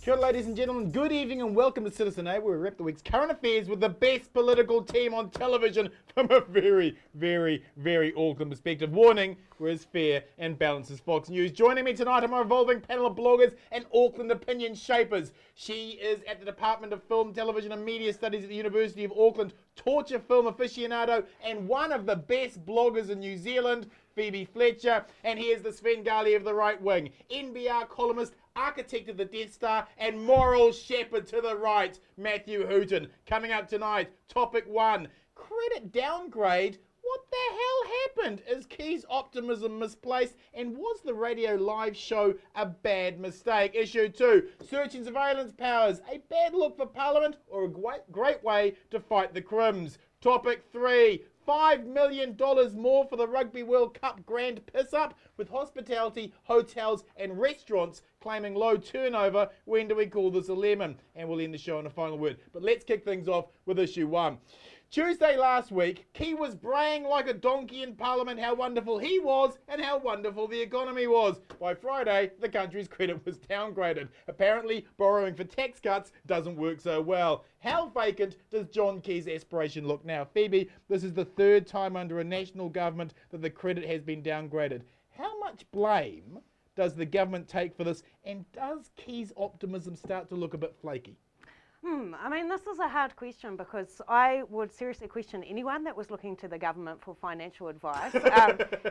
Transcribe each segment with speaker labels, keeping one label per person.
Speaker 1: Kia ora, ladies and gentlemen, good evening and welcome to Citizen A, where we wrap the week's current affairs with the best political team on television from a very, very, very Auckland perspective. Warning, we're as fair and balanced as Fox News. Joining me tonight are my revolving panel of bloggers and Auckland opinion shapers. She is at the Department of Film, Television and Media Studies at the University of Auckland, torture film aficionado and one of the best bloggers in New Zealand, Phoebe Fletcher. And here's the Svengali of the right wing, NBR columnist, architect of the Death Star and moral shepherd to the right, Matthew Hooton. Coming up tonight, topic 1, credit downgrade. What the hell happened? Is Key's optimism misplaced? And was the radio live show a bad mistake? Issue 2, search and surveillance powers, a bad look for Parliament or a great way to fight the Crims? Topic 3, $5 million more for the Rugby World Cup grand piss-up, with hospitality, hotels and restaurants claiming low turnover. When do we call this a lemon? And we'll end the show on a final word. But let's kick things off with issue 1. Tuesday last week, Key was braying like a donkey in Parliament how wonderful he was and how wonderful the economy was. By Friday, the country's credit was downgraded. Apparently, borrowing for tax cuts doesn't work so well. How vacant does John Key's aspiration look now? Phoebe, this is the third time under a national government that the credit has been downgraded. How much blame does the government take for this, and does Key's optimism start to look a bit flaky?
Speaker 2: I mean, this is a hard question because I would seriously question anyone that was looking to the government for financial advice.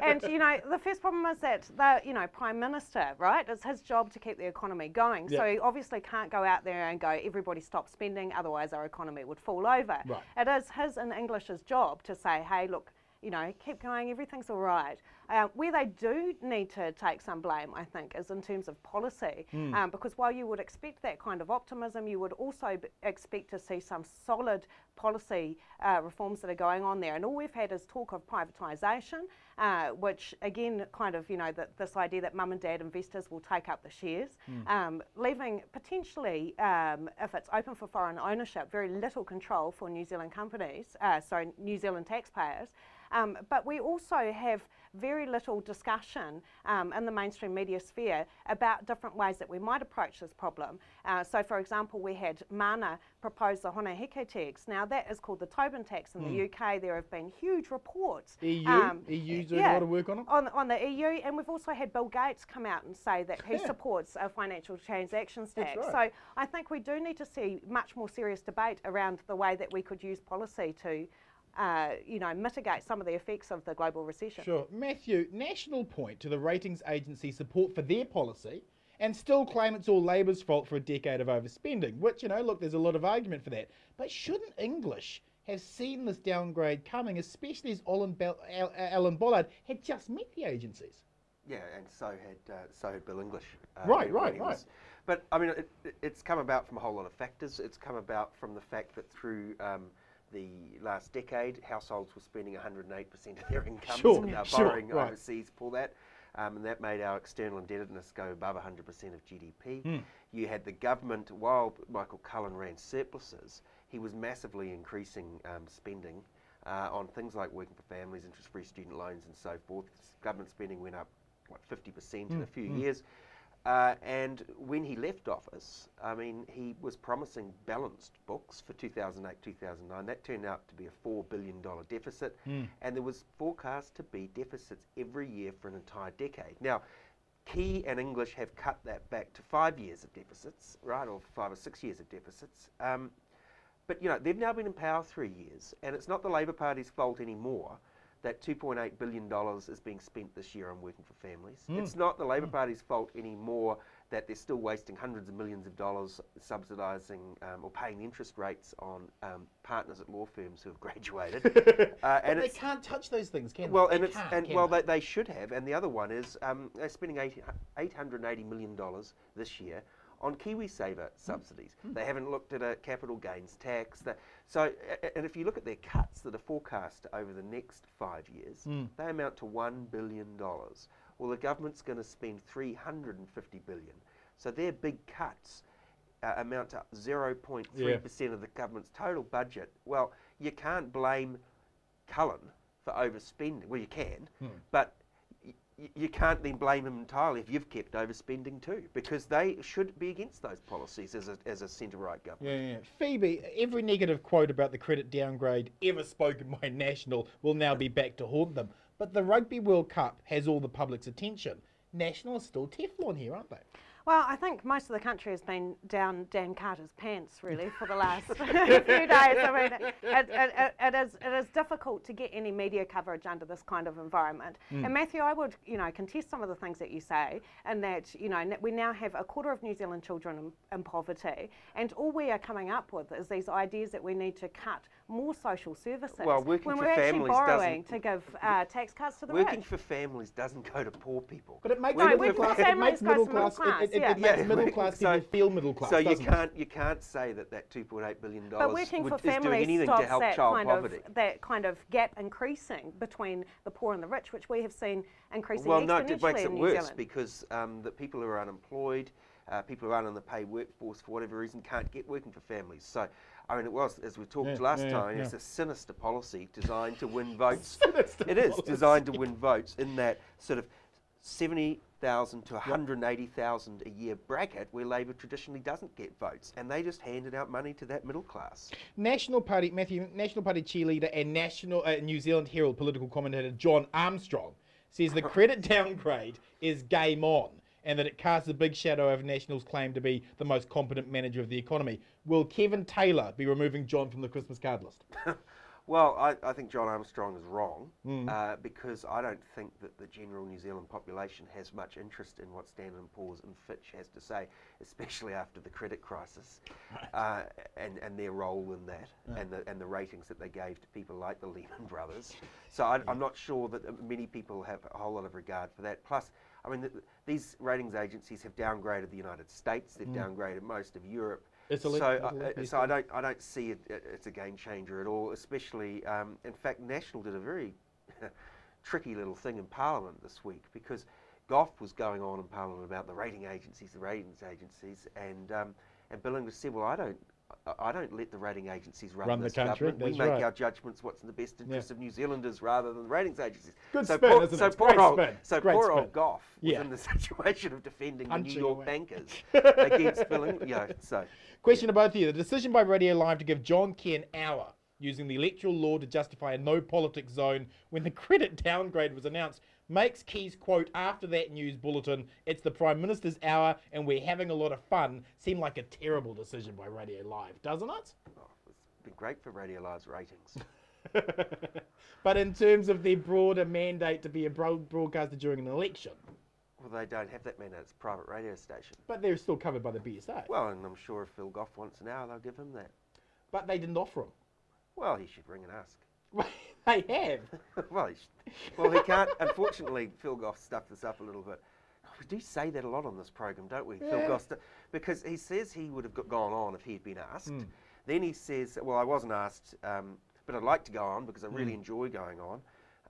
Speaker 2: And, you know, the first problem is that the, you know, Prime Minister, right, it's his job to keep the economy going. Yep. So he obviously can't go out there and go, everybody stop spending, otherwise our economy would fall over. Right. It is his and English's job to say, hey, look, you know, keep going, everything's all right. Where they do need to take some blame, I think, is in terms of policy. Because while you would expect that kind of optimism, you would also expect to see some solid policy reforms that are going on there. And all we've had is talk of privatisation, which again, kind of, you know, this idea that mum and dad investors will take up the shares, leaving potentially, if it's open for foreign ownership, very little control for New Zealand companies, New Zealand taxpayers. But we also have very little discussion in the mainstream media sphere about different ways that we might approach this problem. So, for example, we had Mana propose the Hone Heke tax. Now, that is called the Tobin tax in the UK. There have been huge reports.
Speaker 1: EU's doing a lot of work on it?
Speaker 2: On the EU, and we've also had Bill Gates come out and say that he supports a financial transactions tax. Right. So I think we do need to see much more serious debate around the way that we could use policy to you know, mitigate some of the effects of the global recession.
Speaker 1: Sure. Matthew, National point to the ratings agency support for their policy and still claim it's all Labour's fault for a decade of overspending, which, you know, look, there's a lot of argument for that. But shouldn't English have seen this downgrade coming, especially as Alan Bollard had just met the agencies?
Speaker 3: Yeah, and so had Bill English.
Speaker 1: Right.
Speaker 3: But, I mean, it's come about from a whole lot of factors. It's come about from the fact that through the last decade, households were spending 108% of their incomes and borrowing overseas for that. And that made our external indebtedness go above 100% of GDP. You had the government, while Michael Cullen ran surpluses, he was massively increasing spending on things like working for families, interest-free student loans and so forth. Government spending went up, what, 50% in a few years. And when he left office, I mean, he was promising balanced books for 2008-2009. That turned out to be a $4 billion deficit, and there was forecast to be deficits every year for an entire decade. Now, Key and English have cut that back to 5 years of deficits, right, or 5 or 6 years of deficits. But, you know, they've now been in power 3 years, and it's not the Labour Party's fault anymore that $2.8 billion is being spent this year on working for families. It's not the Labour Party's fault anymore that they're still wasting hundreds of millions of dollars subsidising or paying the interest rates on partners at law firms who have graduated.
Speaker 1: And they can't touch those things, can
Speaker 3: well,
Speaker 1: they?
Speaker 3: They should have. And the other one is they're spending $880 million this year on KiwiSaver subsidies. They haven't looked at a capital gains tax. And if you look at their cuts that are forecast over the next 5 years, they amount to $1 billion. Well, the government's going to spend $350 billion. So their big cuts amount to 0.3% of the government's total budget. Well, you can't blame Cullen for overspending. Well, you can, but you can't then blame them entirely if you've kept overspending too, because they should be against those policies as a centre-right government.
Speaker 1: Yeah. Phoebe, every negative quote about the credit downgrade ever spoken by National will now be back to haunt them. But the Rugby World Cup has all the public's attention. National is still Teflon here, aren't they?
Speaker 2: Well, I think most of the country has been down Dan Carter's pants, really, for the last few days. I mean, it is difficult to get any media coverage under this kind of environment. And Matthew, I would, contest some of the things that you say, and that, we now have a quarter of New Zealand children in poverty, and all we are coming up with is these ideas that we need to cut more social services.
Speaker 3: Well, working
Speaker 2: when
Speaker 3: for
Speaker 2: we're actually
Speaker 3: families
Speaker 2: borrowing to give tax cuts to the rich.
Speaker 3: Working for families doesn't go to poor people.
Speaker 1: But it makes
Speaker 2: middle
Speaker 1: class. It makes middle class people feel middle class.
Speaker 3: So you can't say that $2.8 billion
Speaker 2: but working for
Speaker 3: is doing
Speaker 2: families
Speaker 3: anything to
Speaker 2: stops
Speaker 3: help
Speaker 2: that
Speaker 3: child poverty.
Speaker 2: That kind of gap increasing between the poor and the rich, which we have seen increasing
Speaker 3: well,
Speaker 2: exponentially
Speaker 3: no, it makes it
Speaker 2: in New
Speaker 3: worse
Speaker 2: Zealand.
Speaker 3: because the people who are unemployed, people who aren't in the paid workforce for whatever reason can't get working for families. So, I mean, it was, as we talked last time, it's a sinister policy designed to win votes. It is designed to win votes in that sort of 70,000 to 180,000 a year bracket where Labor traditionally doesn't get votes, and they just handed out money to that middle class.
Speaker 1: National Party cheerleader and New Zealand Herald political commentator John Armstrong says the credit downgrade is game on, and that it casts a big shadow over National's claim to be the most competent manager of the economy. Will Kevin Taylor be removing John from the Christmas card list?
Speaker 3: Well, I think John Armstrong is wrong because I don't think that the general New Zealand population has much interest in what Standard & Poor's and Fitch has to say, especially after the credit crisis and their role in that and the ratings that they gave to people like the Lehman Brothers. So I'm not sure that many people have a whole lot of regard for that. Plus, I mean, these ratings agencies have downgraded the United States, they've downgraded most of Europe.
Speaker 1: Italy,
Speaker 3: So I don't see it's a game changer at all. Especially, in fact, National did a very tricky little thing in Parliament this week because Gough was going on in Parliament about the ratings agencies, and Bill English said, "Well, I don't let the rating agencies run this
Speaker 1: country.
Speaker 3: government. We make our judgments what's in the best interest of New Zealanders rather than the ratings agencies."
Speaker 1: Good spin, isn't it?
Speaker 3: Poor old Gough was in the situation of defending the New York bankers against Bill English.
Speaker 1: Question to both of you. The decision by Radio Live to give John Key an hour using the electoral law to justify a no politics zone when the credit downgrade was announced makes Key's quote after that news bulletin, "It's the Prime Minister's hour and we're having a lot of fun," seem like a terrible decision by Radio Live, doesn't it?
Speaker 3: Oh, it's been great for Radio Live's ratings.
Speaker 1: But in terms of their broader mandate to be a broadcaster during an election.
Speaker 3: Well, they don't have that mandate. It's a private radio station.
Speaker 1: But they're still covered by the BSA.
Speaker 3: Well, and I'm sure if Phil Gough wants an hour, they'll give him that.
Speaker 1: But they didn't offer him.
Speaker 3: Well, he should ring and ask.
Speaker 1: They have.
Speaker 3: well, he can't. Unfortunately, Phil Gough stuffed this up a little bit. We do say that a lot on this program, don't we? Phil Gough, because he says he would have gone on if he'd been asked. Then he says, "Well, I wasn't asked, but I'd like to go on because I really enjoy going on."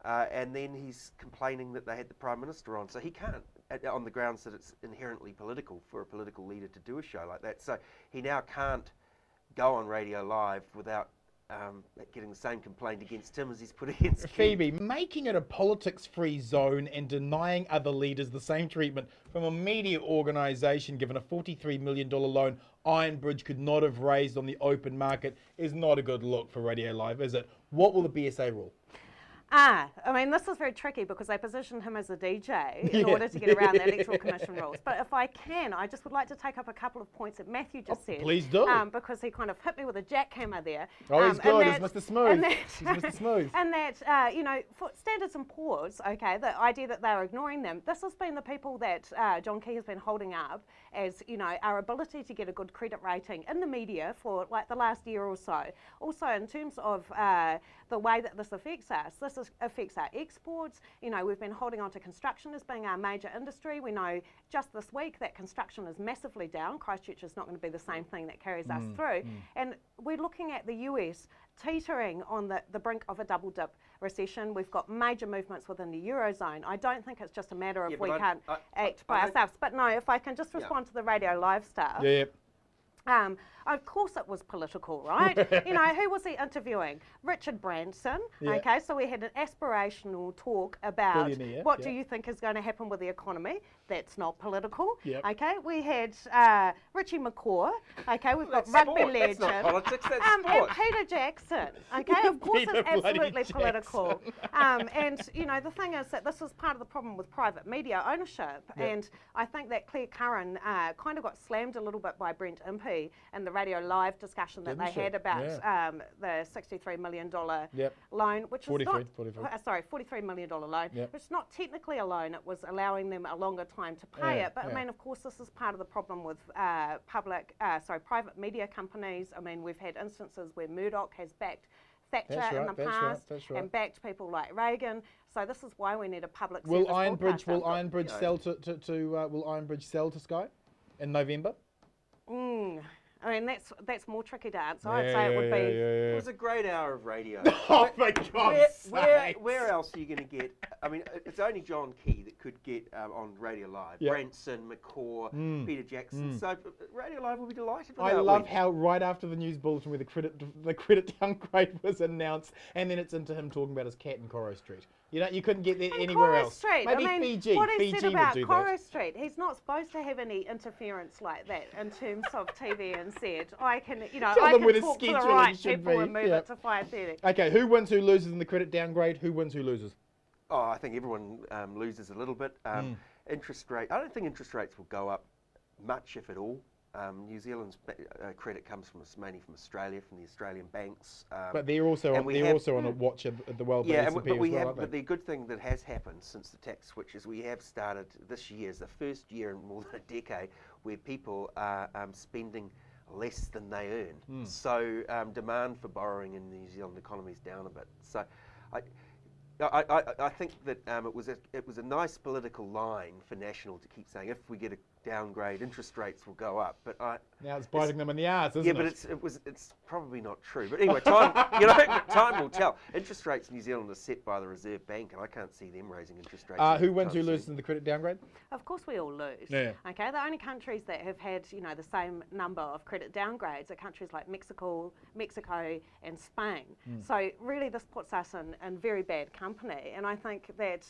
Speaker 3: And then he's complaining that they had the Prime Minister on, so he can't, on the grounds that it's inherently political for a political leader to do a show like that. So he now can't go on Radio Live without getting the same complaint against him as he's put against
Speaker 1: Phoebe, making it a politics-free zone and denying other leaders the same treatment from a media organisation given a $43 million loan Ironbridge could not have raised on the open market is not a good look for Radio Live, is it? What will the BSA rule?
Speaker 2: I mean, this is very tricky because they positioned him as a DJ in order to get around the Electoral Commission rules. But if I can, I just would like to take up a couple of points that Matthew just said.
Speaker 1: Please do.
Speaker 2: Because he kind of hit me with a jackhammer there.
Speaker 1: Oh, he's good. He's Mr. Smooth. He's Mr. Smooth.
Speaker 2: And that, for Standards & Poor's, okay, the idea that they're ignoring them, this has been the people that John Key has been holding up as, our ability to get a good credit rating in the media for like the last year or so. Also, in terms of the way that this affects us, affects our exports. We've been holding on to construction as being our major industry. We know just this week that construction is massively down. Christchurch is not going to be the same thing that carries us through. And we're looking at the US teetering on the brink of a double dip recession. We've got major movements within the Eurozone. I don't think it's just a matter of we can't act by ourselves. But no, if I can just respond to the Radio Live stuff. Of course it was political, right? You know, who was he interviewing? Richard Branson, okay? So we had an aspirational talk about what do you think is going to happen with the economy. That's not political, okay? We had Richie McCaw, okay? We've got rugby legend.
Speaker 3: That's not politics, that's sport.
Speaker 2: And Peter Jackson, okay? Of course it's absolutely political. And, you know, the thing is that this is part of the problem with private media ownership. And I think that Claire Curran kind of got slammed a little bit by Brent Impey in the Radio Live discussion that they had about the $63 million loan, which was not, $43 million loan, which is not technically a loan. It was allowing them a longer time to pay it. But I mean, of course, this is part of the problem with private media companies. I mean, we've had instances where Murdoch has backed Thatcher in the past and backed people like Reagan. So this is why we need a public service broadcaster.
Speaker 1: Will Ironbridge sell will Ironbridge sell to Sky in November?
Speaker 2: I mean, that's more tricky to answer. I'd say it would be.
Speaker 3: It was a great hour of radio.
Speaker 1: Oh my God!
Speaker 3: Where else are you going to get? I mean, it's only John Key that could get on Radio Live. Branson, McCaw, Peter Jackson. So Radio Live will be delighted with that.
Speaker 1: I love how right after the news bulletin where the credit downgrade was announced, and then it's into him talking about his cat in Corro Street. You know, you couldn't get that anywhere else.
Speaker 2: Street.
Speaker 1: Maybe
Speaker 2: I mean,
Speaker 1: Fiji.
Speaker 2: What he
Speaker 1: Fiji
Speaker 2: said about
Speaker 1: would do
Speaker 2: Corro
Speaker 1: that.
Speaker 2: Street, he's not supposed to have any interference like that in terms of TV and said, I can, you know, I can talk to the right people and move it to 5:30.
Speaker 1: Okay, who wins, who loses in the credit downgrade? Who wins, who loses?
Speaker 3: Oh, I think everyone loses a little bit. Interest rate. I don't think interest rates will go up much, if at all. New Zealand's credit comes mainly from Australia, from the Australian banks.
Speaker 1: But they're also on a watch at the World Bank.
Speaker 3: But the good thing that has happened since the tax switch is we have started this year, is the first year in more than a decade where people are spending less than they earn. So demand for borrowing in the New Zealand economy is down a bit. So I think that it was a nice political line for National to keep saying if we get a downgrade, interest rates will go up. But
Speaker 1: now it's biting them in the arse, isn't it?
Speaker 3: Yeah, but it's probably not true. But anyway, time will tell. Interest rates in New Zealand are set by the Reserve Bank, and I can't see them raising interest rates.
Speaker 1: Who wins, who loses in the credit downgrade?
Speaker 2: Of course, we all lose.
Speaker 1: Yeah.
Speaker 2: Okay, the only countries that have had the same number of credit downgrades are countries like Mexico, and Spain. So really, this puts us in very bad company, and I think that.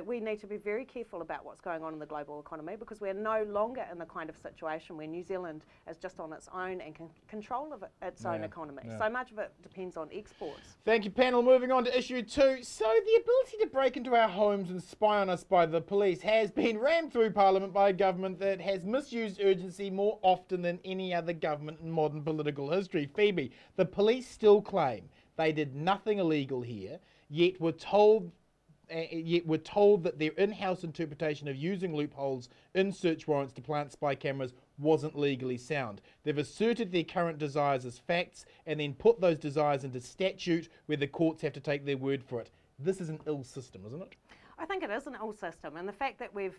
Speaker 2: We need to be very careful about what's going on in the global economy because we're no longer in the kind of situation where New Zealand is just on its own and can control of its own economy. So much of it depends on exports.
Speaker 1: Thank you, panel. Moving on to issue 2. So the ability to break into our homes and spy on us by the police has been rammed through Parliament by a government that has misused urgency more often than any other government in modern political history. Phoebe, the police still claim they did nothing illegal here, yet we're told that their in-house interpretation of using loopholes in search warrants to plant spy cameras wasn't legally sound. They've asserted their current desires as facts and then put those desires into statute where the courts have to take their word for it. This is an ill system, isn't it?
Speaker 2: I think it is an ill system, and the fact that we've,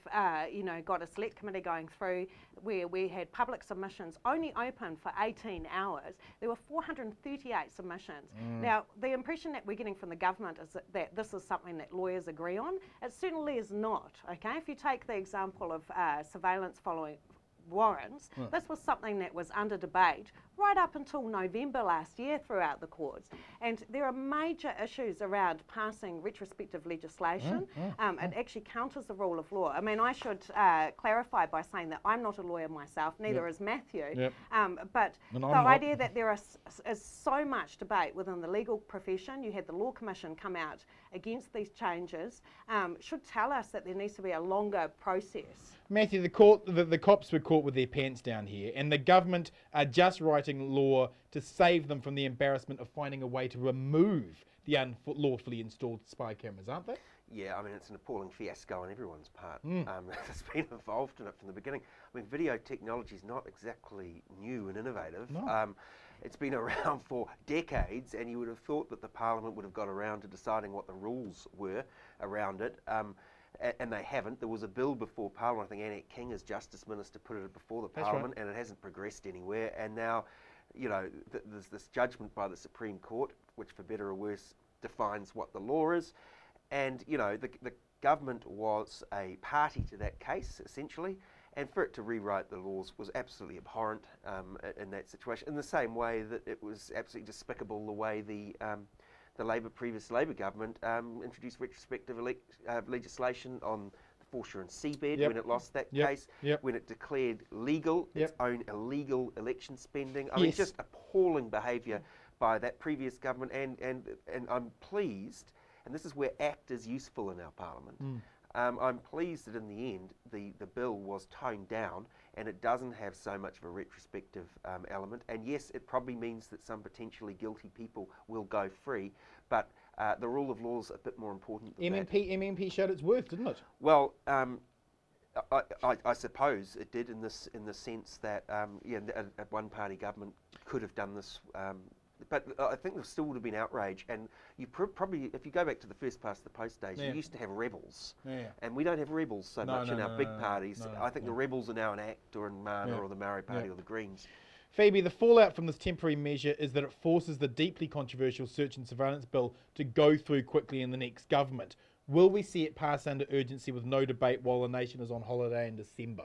Speaker 2: got a select committee going through where we had public submissions only open for 18 hours, there were 438 submissions. Now, the impression that we're getting from the government is that this is something that lawyers agree on. It certainly is not, okay? If you take the example of surveillance following warrants, this was something that was under debate right up until November last year throughout the courts. And there are major issues around passing retrospective legislation. It actually counters the rule of law. I mean, I should clarify by saying that I'm not a lawyer myself, neither is Matthew. But the idea that there is so much debate within the legal profession, you had the Law Commission come out against these changes, should tell us that there needs to be a longer process.
Speaker 1: Matthew, the cops were caught with their pants down here, and the government are just writing law to save them from the embarrassment of finding a way to remove the unlawfully installed spy cameras, aren't they?
Speaker 3: Yeah, I mean, it's an appalling fiasco on everyone's part. That's been involved in it from the beginning. I mean, video technology is not exactly new and innovative.
Speaker 1: No.
Speaker 3: It's been around for decades, and you would have thought that the Parliament would have got around to deciding what the rules were around it. And they haven't. There was a bill before Parliament. I think Annette King, as Justice Minister, put it before the Parliament, and it hasn't progressed anywhere. And now, there's this judgment by the Supreme Court, which, for better or worse, defines what the law is. And the government was a party to that case, essentially. And for it to rewrite the laws was absolutely abhorrent in that situation, in the same way that it was absolutely despicable the way the previous Labor government introduced retrospective legislation on the Foreshore and Seabed when it lost that case, when it declared legal its own illegal election spending. I mean, just appalling behaviour by that previous government, and I'm pleased, and this is where ACT is useful in our Parliament, I'm pleased that in the end the bill was toned down and it doesn't have so much of a retrospective element. And yes, it probably means that some potentially guilty people will go free, but the rule of law is a bit more important than that.
Speaker 1: MMP showed its worth, didn't it?
Speaker 3: Well, I suppose it did in the sense that a one-party government could have done this. But I think there still would have been outrage, and you probably, if you go back to the first past the post days, you used to have rebels, and we don't have rebels so much in our big parties. I think the rebels are now in ACT or in Mana or the Maori Party or the Greens.
Speaker 1: Phoebe, the fallout from this temporary measure is that it forces the deeply controversial search and surveillance bill to go through quickly in the next government. Will we see it pass under urgency with no debate while the nation is on holiday in December?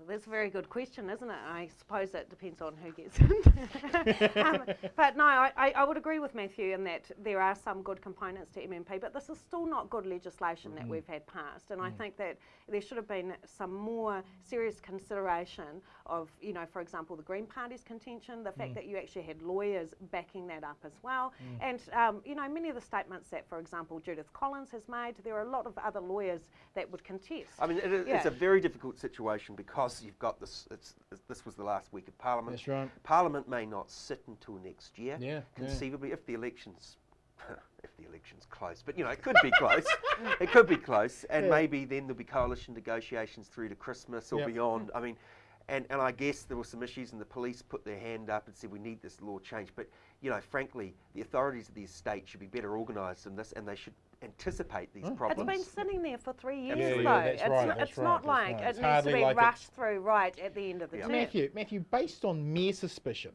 Speaker 2: That's a very good question, isn't it? I suppose it depends on who gets it. But no, I would agree with Matthew in that there are some good components to MMP, but this is still not good legislation that we've had passed. And I think that there should have been some more serious consideration of, you know, for example, the Green Party's contention, the fact that you actually had lawyers backing that up as well. And, you know, many of the statements that, for example, Judith Collins has made, there are a lot of other lawyers that would contest.
Speaker 3: I mean, it's a very difficult situation because you've got this. This was the last week of Parliament.
Speaker 1: That's right.
Speaker 3: Parliament may not sit until next year. Conceivably, if the elections, close, but you know it could be close. It could be close, and maybe then there'll be coalition negotiations through to Christmas or beyond. I mean, and I guess there were some issues, and the police put their hand up and said we need this law changed. But you know, frankly, the authorities of the estate should be better organised than this, and they should anticipate these problems.
Speaker 2: It's been sitting there for 3 years,
Speaker 1: Yeah,
Speaker 2: though.
Speaker 1: that's
Speaker 2: It's not like it needs to be rushed through right at the end of the term.
Speaker 1: Matthew, based on mere suspicion,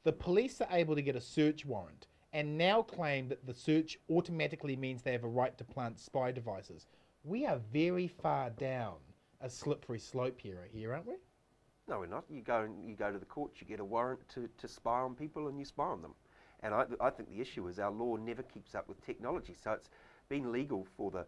Speaker 1: the police are able to get a search warrant and now claim that the search automatically means they have a right to plant spy devices. We are very far down a slippery slope here, aren't we?
Speaker 3: No, we're not. You go to the courts, you get a warrant to spy on people, and you spy on them. And I think the issue is our law never keeps up with technology. So it's been legal for the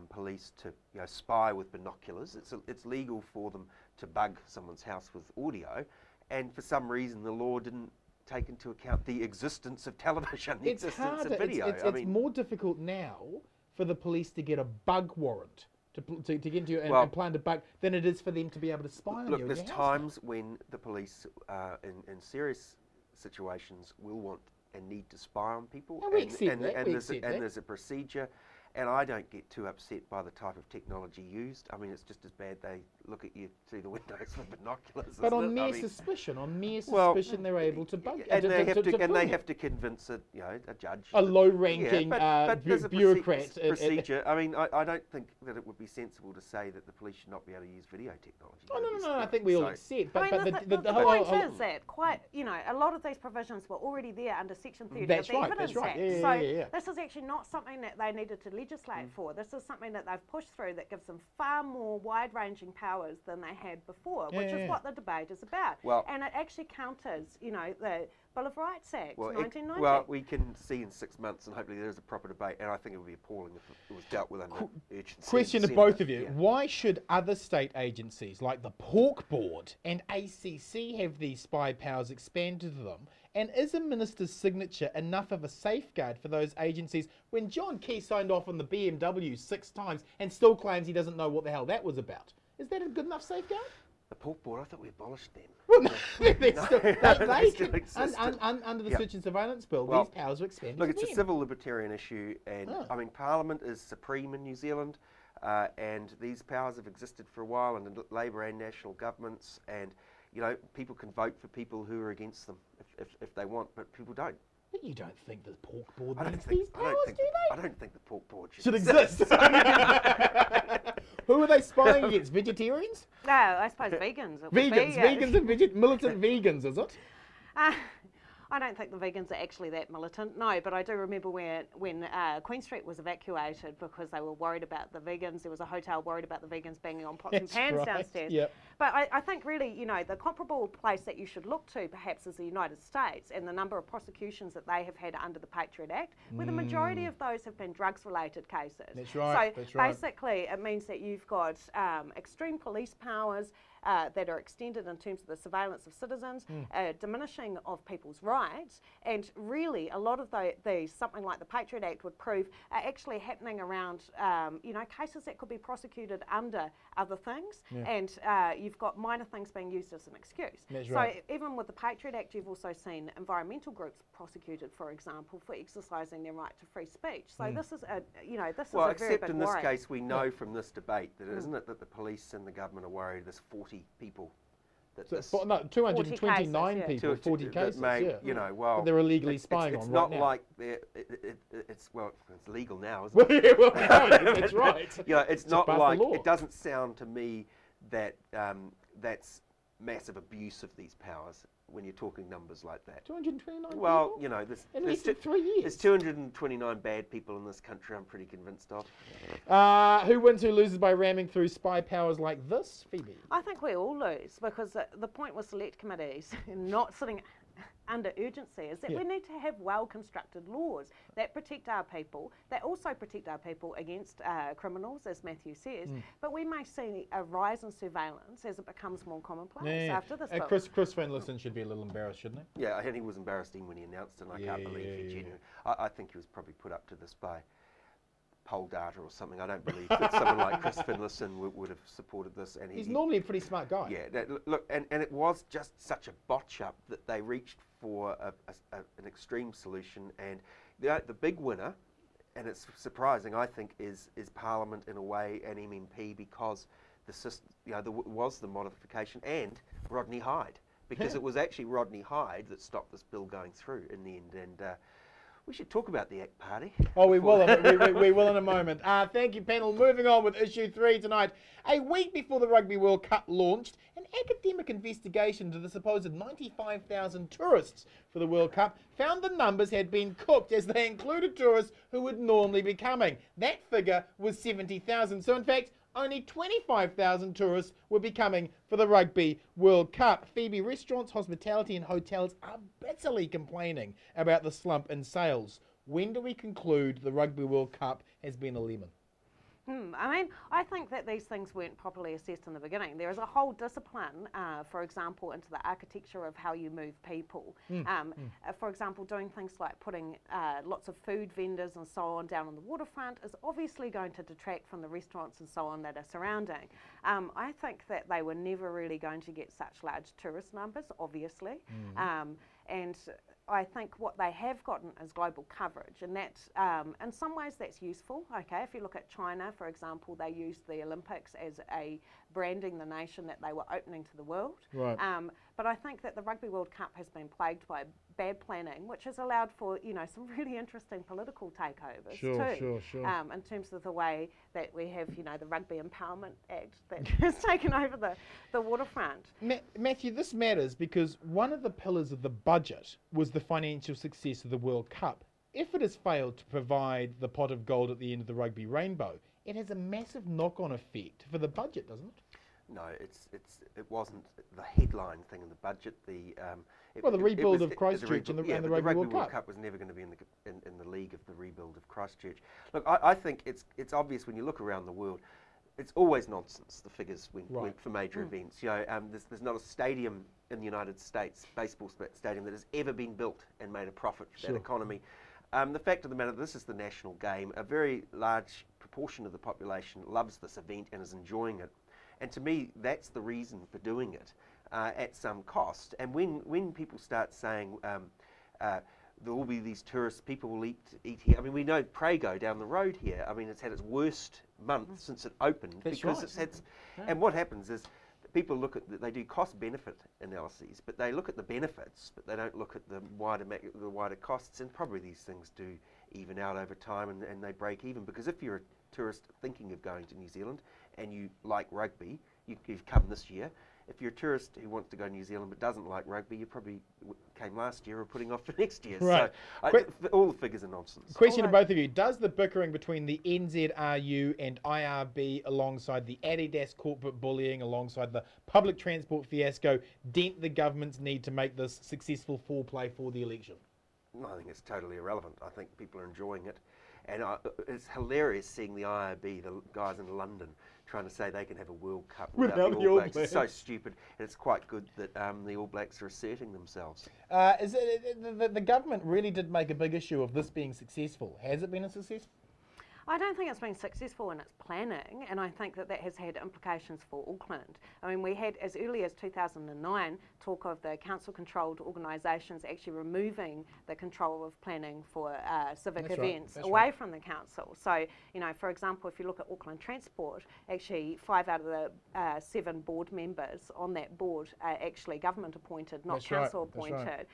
Speaker 3: police to spy with binoculars. It's legal for them to bug someone's house with audio, and for some reason the law didn't take into account the existence of television, the existence of video.
Speaker 1: It's more difficult now for the police to get a bug warrant to get into and plant a bug than it is for them to be able to spy on you.
Speaker 3: Look, there's times when the police in serious situations will want and need to spy on people, and there's a procedure. And I don't get too upset by the type of technology used. I mean, it's just as bad they look at you through the windows with binoculars.
Speaker 1: But on mere suspicion, they're able to bug.
Speaker 3: And they have to convince a judge,
Speaker 1: a low-ranking bureaucrat.
Speaker 3: Procedure. I mean, I don't think that it would be sensible to say that the police should not be able to use video technology.
Speaker 1: No. I think we all accept. But
Speaker 2: the point is that a lot of these provisions were already there under Section 30 of the Evidence Act. So this is actually not something that they needed to legislate for. This is something that they've pushed through that gives them far more wide-ranging powers than they had before, which is what the debate is about. And it actually counters, the Bill of Rights Act, 1990.
Speaker 3: Well, we can see in 6 months, and hopefully there is a proper debate, and I think it would be appalling if it was dealt with under urgency.
Speaker 1: Question to both of you. Why should other state agencies like the Pork Board and ACC have these spy powers expanded to them? And is a minister's signature enough of a safeguard for those agencies when John Key signed off on the BMW 6 times and still claims he doesn't know what the hell that was about? Is that a good enough safeguard?
Speaker 3: The Pork Board, I thought we abolished them.
Speaker 1: Well, no, they still exist. Under the Search and Surveillance Bill, these powers were expanded.
Speaker 3: Look, it's a civil libertarian issue, and I mean, Parliament is supreme in New Zealand, and these powers have existed for a while in Labour and national governments, and people can vote for people who are against them if they want, but people don't.
Speaker 1: But you don't think the Pork Board needs these powers, do they?
Speaker 3: I don't think the Pork Board should
Speaker 1: exist. Who are they spying against? Vegetarians?
Speaker 2: No, I suppose vegans.
Speaker 1: Vegans and militant vegans, is it?
Speaker 2: I don't think the vegans are actually that militant, no, but I do remember when Queen Street was evacuated because they were worried about the vegans. There was a hotel worried about the vegans banging on pots and pans downstairs.
Speaker 1: Yep.
Speaker 2: But I think really, you know, the comparable place that you should look to perhaps is the United States and the number of prosecutions that they have had under the Patriot Act, where the majority of those have been drugs-related cases.
Speaker 1: That's right.
Speaker 2: So basically it means that you've got extreme police powers that are extended in terms of the surveillance of citizens, diminishing of people's rights, and really a lot of something like the Patriot Act would prove are actually happening around you know, cases that could be prosecuted under other things, and you've got minor things being used as an excuse.
Speaker 1: That's
Speaker 2: so
Speaker 1: right.
Speaker 2: even with the Patriot Act, you've also seen environmental groups prosecuted, for example, for exercising their right to free speech. So this is a, you know, this is a very big worry.
Speaker 3: Well, except in this case, we know from this debate that isn't it that the police and the government are worried there's 40 people.
Speaker 1: So, no, 229
Speaker 2: cases,
Speaker 1: people, 40 cases,
Speaker 3: you know, well,
Speaker 1: that they're illegally spying
Speaker 3: it's
Speaker 1: on
Speaker 3: not
Speaker 1: right now.
Speaker 3: like it's legal now, isn't it?
Speaker 1: Well, no, that's right.
Speaker 3: You know, it's not like,
Speaker 1: law.
Speaker 3: it doesn't sound to me that that's massive abuse of these powers when you're talking numbers like that.
Speaker 1: 229
Speaker 3: Well,
Speaker 1: people?
Speaker 3: you know,
Speaker 1: At least in 3 years.
Speaker 3: there's 229 bad people in this country, I'm pretty convinced of.
Speaker 1: Who wins, who loses by ramming through spy powers like this, Phoebe?
Speaker 2: I think we all lose, because the point with select committees not sitting under urgency is that we need to have well-constructed laws that protect our people, that also protect our people against criminals, as Matthew says, but we may see a rise in surveillance as it becomes more commonplace after this bill.
Speaker 1: Chris Finlayson should be a little embarrassed, shouldn't he?
Speaker 3: Yeah, and he was embarrassed even when he announced it, and I can't believe he genuinely... I think he was probably put up to this by poll data or something. I don't believe that someone like Chris Finlayson would have supported this. And
Speaker 1: he's normally a pretty smart guy.
Speaker 3: Yeah, look, and it was just such a botch-up that they reached for an extreme solution, and the big winner, and it's surprising, I think, is Parliament in a way, and MMP, because the system, you know, there was the modification, and Rodney Hyde, because it was actually Rodney Hyde that stopped this bill going through in the end, and we should talk about the ACT Party.
Speaker 1: Oh, we will. We will in a moment. Thank you, panel. Moving on with issue 3 tonight. A week before the Rugby World Cup launched, an academic investigation into the supposed 95,000 tourists for the World Cup found the numbers had been cooked, as they included tourists who would normally be coming. That figure was 70,000. So, in fact, only 25,000 tourists will be coming for the Rugby World Cup. Phoebe, restaurants, hospitality and hotels are bitterly complaining about the slump in sales. When do we conclude the Rugby World Cup has been a lemon?
Speaker 2: I mean, I think that these things weren't properly assessed in the beginning. There is a whole discipline, for example, into the architecture of how you move people. For example, doing things like putting lots of food vendors and so on down on the waterfront is obviously going to detract from the restaurants and so on that are surrounding. I think that they were never really going to get such large tourist numbers, obviously. And I think what they have gotten is global coverage, and that in some ways that's useful. Okay, if you look at China, for example, they used the Olympics as a branding the nation that they were opening to the world. Right. But I think that the Rugby World Cup has been plagued by bad planning, which has allowed for, you know, some really interesting political takeovers too. In terms of the way that we have, you know, the Rugby Empowerment Act that has taken over the waterfront.
Speaker 1: Matthew, this matters because one of the pillars of the budget was the financial success of the World Cup. If it has failed to provide the pot of gold at the end of the rugby rainbow, it has a massive knock-on effect for the budget, doesn't it?
Speaker 3: No, it wasn't the headline thing in the budget. The
Speaker 1: rebuild of Christchurch and the Rugby World
Speaker 3: Cup was never going to be in the league of the rebuild of Christchurch. Look, I think it's obvious when you look around the world. It's always nonsense, the figures for major events. You know, there's not a stadium in the United States, baseball stadium, that has ever been built and made a profit for that economy. The fact of the matter, this is the national game. A very large proportion of the population loves this event and is enjoying it. And to me, that's the reason for doing it at some cost. And when people start saying there will be these tourists, people will eat here. I mean, we know Prego down the road here. I mean, it's had its worst month since it opened because it's had. And what happens is people look at they do cost-benefit analyses, but they look at the benefits, but they don't look at the wider costs. And probably these things do even out over time, and they break even, because if you're a tourist thinking of going to New Zealand and you like rugby, you've come this year, if you're a tourist who wants to go to New Zealand but doesn't like rugby, you probably came last year or putting off for next year.
Speaker 1: Right.
Speaker 3: So all the figures are nonsense.
Speaker 1: Question to both of you. Does the bickering between the NZRU and IRB alongside the Adidas corporate bullying, alongside the public transport fiasco, dent the government's need to make this successful foreplay for the election?
Speaker 3: I think it's totally irrelevant. I think people are enjoying it. And it's hilarious seeing the IRB, the guys in London, trying to say they can have a World Cup without the All Blacks. It's so stupid, and it's quite good that the All Blacks are asserting themselves.
Speaker 1: The government really did make a big issue of this being successful. Has it been a success?
Speaker 2: I don't think it's been successful in its planning, and I think that has had implications for Auckland. I mean, we had as early as 2009 talk of the council-controlled organisations actually removing the control of planning for civic events away from the council. So, you know, for example, if you look at Auckland Transport, actually 5 out of the 7 board members on that board are actually government appointed, not council appointed.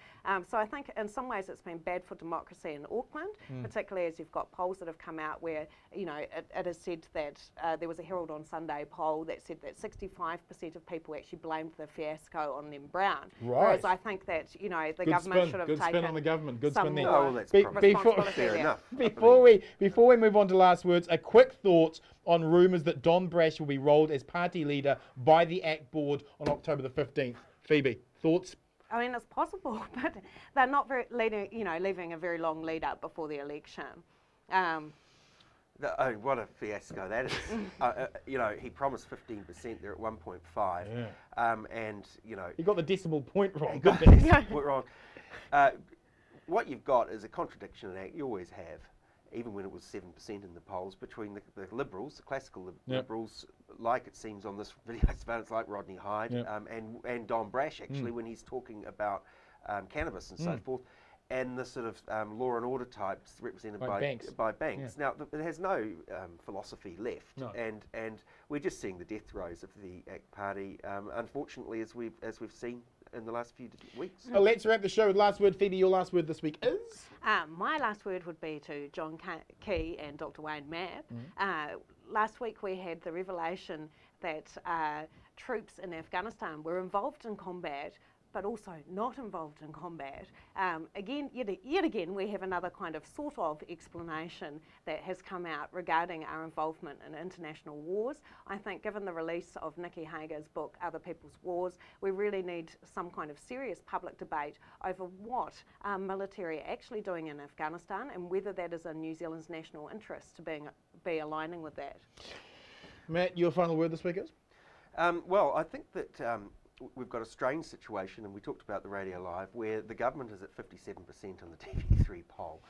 Speaker 2: So I think in some ways it's been bad for democracy in Auckland, particularly as you've got polls that have come out where, you know, it is said that there was a Herald on Sunday poll that said that 65% of people actually blamed the fiasco on them Brown.
Speaker 1: Right.
Speaker 2: Whereas I think that, you know, the government should have taken
Speaker 1: spin on the government. Good spin there.
Speaker 3: Oh, that's responsibility
Speaker 1: fair enough. Before we move on to last words, a quick thought on rumours that Don Brash will be rolled as party leader by the ACT board on October the 15th. Phoebe, thoughts?
Speaker 2: I mean, it's possible, but they're not leaving a very long lead up before the election.
Speaker 3: Oh, what a fiasco that is. You know, he promised 15%, they're at 1.5. Yeah. And, you know...
Speaker 1: He got the decimal point wrong.
Speaker 3: He got the decimal point wrong. What you've got is a contradiction in ACT, you always have, even when it was 7% in the polls, between the Liberals, the classical Liberals, like it seems on this video surveillance, like Rodney Hyde, and Don Brash, actually, when he's talking about cannabis and so forth, and the sort of law and order types represented by banks. Now, it has no philosophy left, and we're just seeing the death throes of the ACT Party, unfortunately, as we've seen in the last few weeks.
Speaker 1: Let's wrap the show with last word. Phoebe, your last word this week is?
Speaker 2: My last word would be to John Key and Dr. Wayne Mapp. Last week we had the revelation that troops in Afghanistan were involved in combat, but also not involved in combat. Yet again, we have another kind of sort of explanation that has come out regarding our involvement in international wars. I think given the release of Nikki Hager's book, Other People's Wars, we really need some kind of serious public debate over what our military are actually doing in Afghanistan and whether that is in New Zealand's national interest to be aligning with that.
Speaker 1: Matt, your final word this week is?
Speaker 3: Well, I think that we've got a strange situation, and we talked about the Radio Live, where the government is at 57% on the TV3 poll,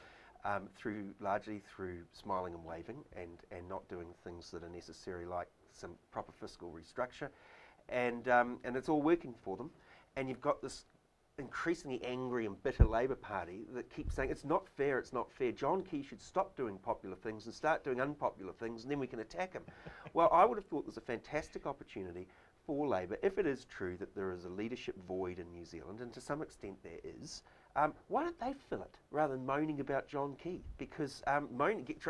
Speaker 3: largely through smiling and waving and not doing things that are necessary, like some proper fiscal restructure, and it's all working for them. And you've got this increasingly angry and bitter Labour Party that keeps saying it's not fair, it's not fair. John Key should stop doing popular things and start doing unpopular things, and then we can attack him. Well, I would have thought there's a fantastic opportunity for Labour, if it is true that there is a leadership void in New Zealand, and to some extent there is, why don't they fill it rather than moaning about John Key? Because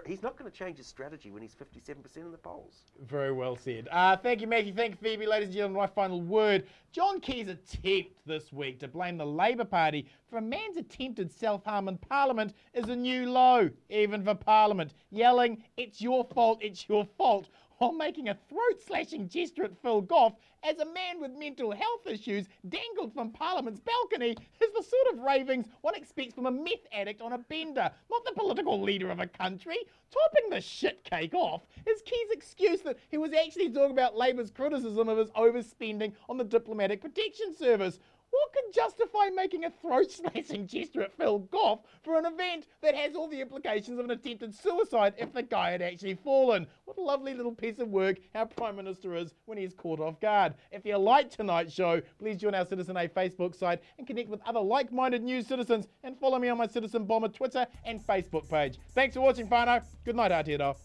Speaker 3: he's not going to change his strategy when he's 57% in the polls.
Speaker 1: Very well said. Thank you, Maggie. Thank you, Phoebe. Ladies and gentlemen, my final word. John Key's attempt this week to blame the Labour Party for a man's attempted self-harm in Parliament is a new low, even for Parliament. Yelling, "It's your fault, it's your fault," while making a throat-slashing gesture at Phil Goff as a man with mental health issues dangled from Parliament's balcony is the sort of ravings one expects from a meth addict on a bender, not the political leader of a country. Topping the shit cake off is Key's excuse that he was actually talking about Labour's criticism of his overspending on the Diplomatic Protection Service. What could justify making a throat-slicing gesture at Phil Goff for an event that has all the implications of an attempted suicide if the guy had actually fallen? What a lovely little piece of work our Prime Minister is when he's caught off guard. If you like tonight's show, please join our Citizen A Facebook site and connect with other like-minded news citizens, and follow me on my Citizen Bomber Twitter and Facebook page. Thanks for watching, whānau. Good night, Aotearoa.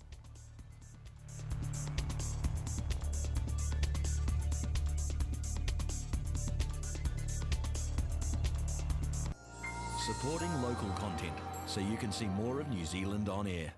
Speaker 4: Supporting local content so you can see more of New Zealand on air.